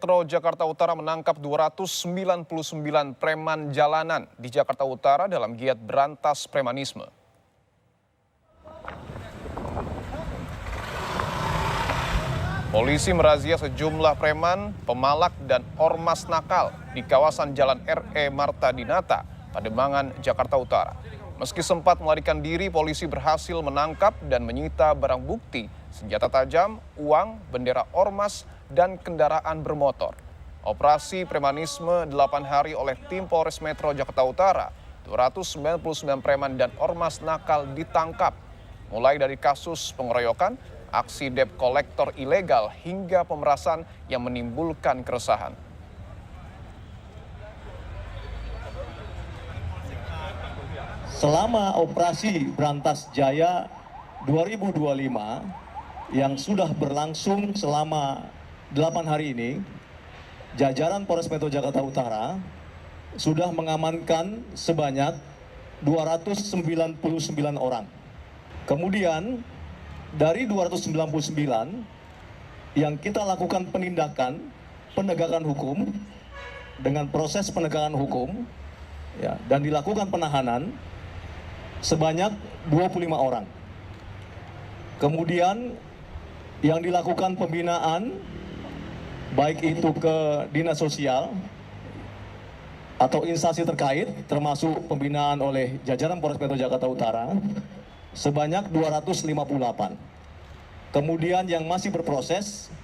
Metro Jakarta Utara menangkap 299 preman jalanan di Jakarta Utara dalam giat berantas premanisme. Polisi merazia sejumlah preman, pemalak, dan ormas nakal di kawasan Jalan R.E. Marta Dinata, Pademangan, Jakarta Utara. Meski sempat melarikan diri, polisi berhasil menangkap dan menyita barang bukti, senjata tajam, uang, bendera ormas, dan kendaraan bermotor. Operasi premanisme 8 hari oleh tim Polres Metro Jakarta Utara, 299 preman dan ormas nakal ditangkap. Mulai dari kasus pengeroyokan, aksi debt kolektor ilegal, hingga pemerasan yang menimbulkan keresahan. Selama operasi Berantas Jaya 2025 yang sudah berlangsung selama 8 hari ini, jajaran Polres Metro Jakarta Utara sudah mengamankan sebanyak 299 orang. Kemudian dari 299 yang kita lakukan penegakan hukum dengan proses penegakan hukum ya, dan dilakukan penahanan sebanyak 25 orang. Kemudian yang dilakukan pembinaan baik itu ke dinas sosial atau instansi terkait termasuk pembinaan oleh jajaran Polres Metro Jakarta Utara sebanyak 258. Kemudian yang masih berproses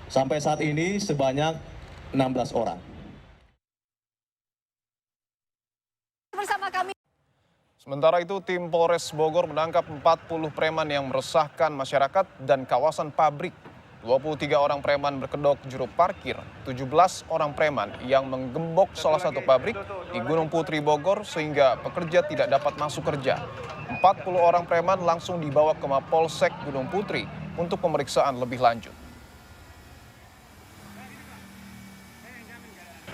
sampai saat ini sebanyak 16 orang. Bersama kami. Sementara itu, tim Polres Bogor menangkap 40 preman yang meresahkan masyarakat dan kawasan pabrik. 23 orang preman berkedok juru parkir, 17 orang preman yang menggembok salah satu pabrik di Gunung Putri Bogor sehingga pekerja tidak dapat masuk kerja. 40 orang preman langsung dibawa ke Mapolsek Gunung Putri untuk pemeriksaan lebih lanjut.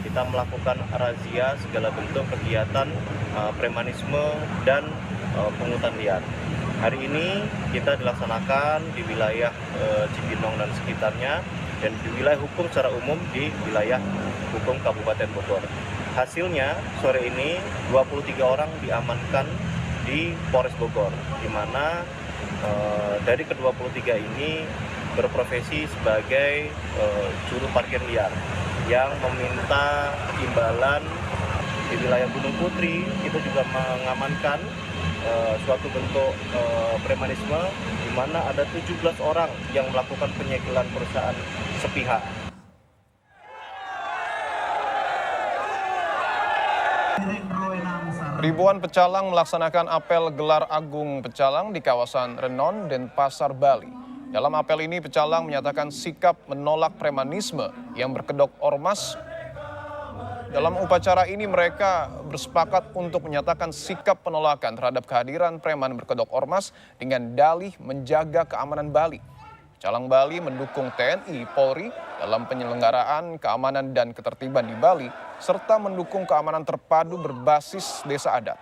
Kita melakukan razia segala bentuk kegiatan premanisme dan pungutan liar. Hari ini kita dilaksanakan di wilayah Cibinong dan sekitarnya dan di wilayah hukum secara umum di wilayah hukum Kabupaten Bogor. Hasilnya sore ini 23 orang diamankan di Polres Bogor, di mana dari ke-23 ini berprofesi sebagai juru parkir liar yang meminta imbalan di wilayah Gunung Putri. Itu juga mengamankan suatu bentuk premanisme di mana ada 17 orang yang melakukan penyegelan perusahaan sepihak. Ribuan pecalang melaksanakan apel gelar agung pecalang di kawasan Renon, Denpasar, Bali. Dalam apel ini, pecalang menyatakan sikap menolak premanisme yang berkedok ormas. Dalam upacara ini, mereka bersepakat untuk menyatakan sikap penolakan terhadap kehadiran preman berkedok ormas dengan dalih menjaga keamanan Bali. Pecalang Bali mendukung TNI, Polri dalam penyelenggaraan keamanan dan ketertiban di Bali, serta mendukung keamanan terpadu berbasis desa adat.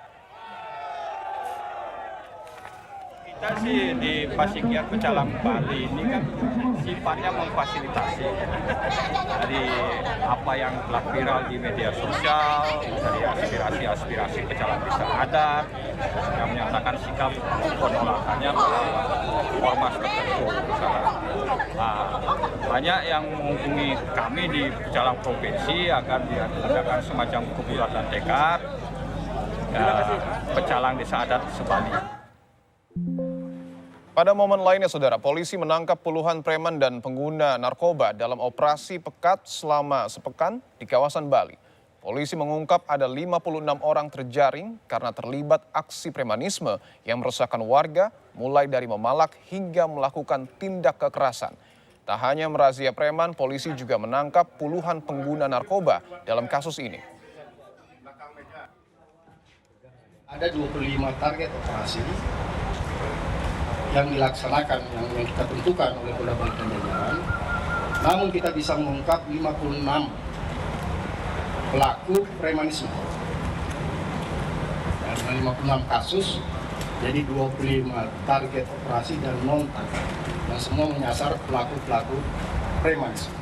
Kita sih di Pasigiat Pecalang Bali ini kan sifatnya memfasilitasi dari apa yang telah viral di media sosial, dari aspirasi pecalang desa adat yang menyatakan sikap penolakannya pada ormas tertentu. Banyak yang menghubungi kami di Pecalang Provinsi agar diadakan semacam kebulatan tekad pecalang desa adat sebali. Pada momen lainnya, saudara, polisi menangkap puluhan preman dan pengguna narkoba dalam operasi pekat selama sepekan di kawasan Bali. Polisi mengungkap ada 56 orang terjaring karena terlibat aksi premanisme yang meresahkan warga, mulai dari memalak hingga melakukan tindak kekerasan. Tak hanya merazia preman, polisi juga menangkap puluhan pengguna narkoba dalam kasus ini. Ada 25 target operasi yang dilaksanakan, yang kita tentukan oleh Polda Bali dan jajaran. Namun kita bisa mengungkap 56 pelaku premanisme. Dan dengan 56 kasus, jadi 25 target operasi dan non-target. Dan semua menyasar pelaku-pelaku premanisme.